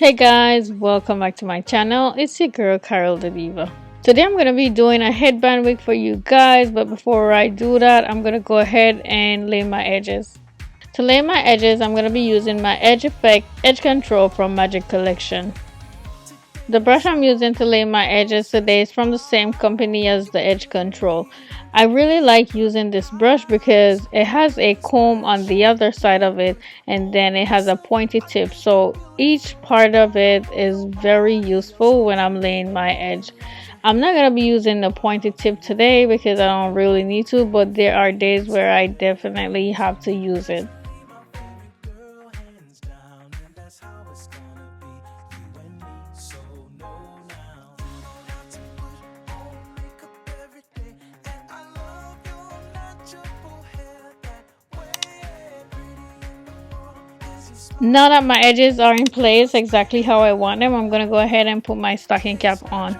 Hey guys, welcome back to my channel. It's your girl Carol the Diva. Today I'm going to be doing a headband wig for you guys, but before I do that, I'm going to go ahead and lay my edges. To lay my edges, I'm going to be using my Edge Effect Edge Control from Magic Collection. The brush I'm using to lay my edges today is from the same company as the Edge Control. I really like using this brush because it has a comb on the other side of it, and then it has a pointy tip, so each part of it is very useful when I'm laying my edge. I'm not going to be using the pointy tip today because I don't really need to, but there are days where I definitely have to use it. Now that my edges are in place exactly how I want them, I'm going to go ahead and put my stocking cap on.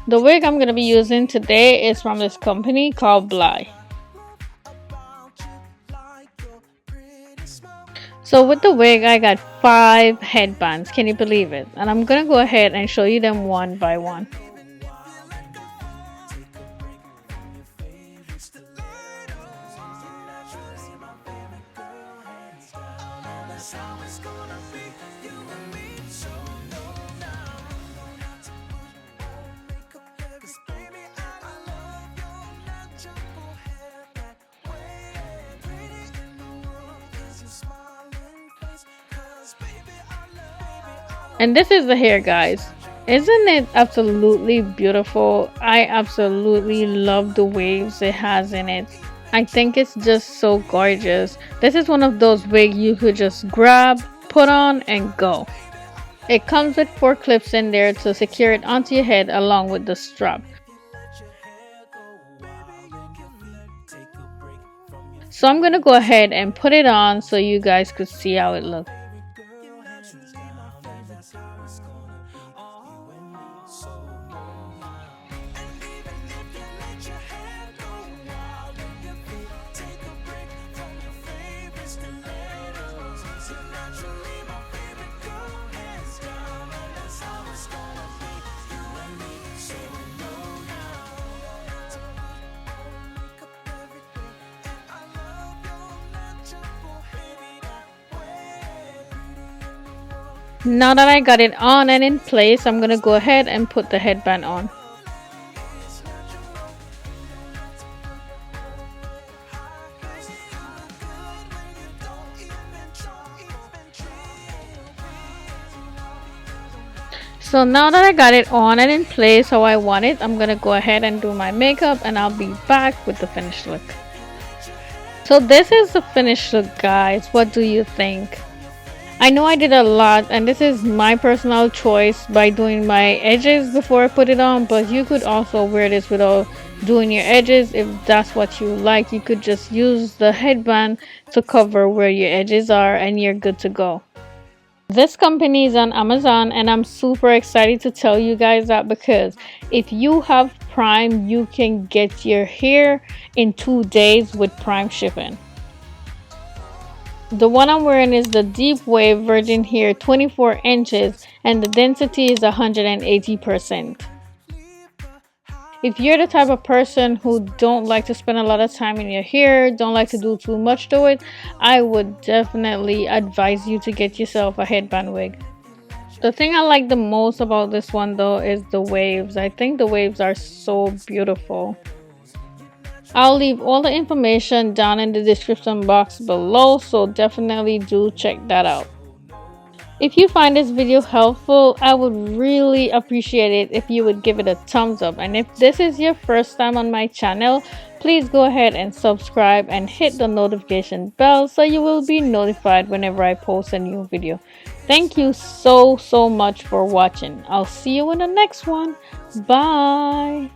The wig I'm going to be using today is from this company called BLY. So with the wig, I got 5 headbands. Can you believe it? And I'm going to go ahead and show you them one by one. And this is the hair, guys. Isn't it absolutely beautiful? I absolutely love the waves it has in it. I think it's just so gorgeous. This is one of those wigs you could just grab, put on, and go. It comes with 4 clips in there to secure it onto your head along with the strap. So I'm going to go ahead and put it on so you guys could see how it looks. Now that I got it on and in place, I'm going to go ahead and put the headband on. So now that I got it on and in place how I want it, I'm going to go ahead and do my makeup, and I'll be back with the finished look. So this is the finished look, guys. What do you think? I know I did a lot, and this is my personal choice by doing my edges before I put it on, but you could also wear this without doing your edges if that's what you like. You could just use the headband to cover where your edges are and you're good to go. This company is on Amazon, and I'm super excited to tell you guys that because if you have Prime, you can get your hair in 2 days with Prime shipping. The one I'm wearing is the Deep Wave Virgin Hair 24 inches, and the density is 180%. If you're the type of person who don't like to spend a lot of time in your hair, don't like to do too much to it, I would definitely advise you to get yourself a headband wig. The thing I like the most about this one though is the waves. I think the waves are so beautiful. I'll leave all the information down in the description box below, so definitely do check that out. If you find this video helpful, I would really appreciate it if you would give it a thumbs up. And if this is your first time on my channel, please go ahead and subscribe and hit the notification bell so you will be notified whenever I post a new video. Thank you so much for watching. I'll see you in the next one. Bye.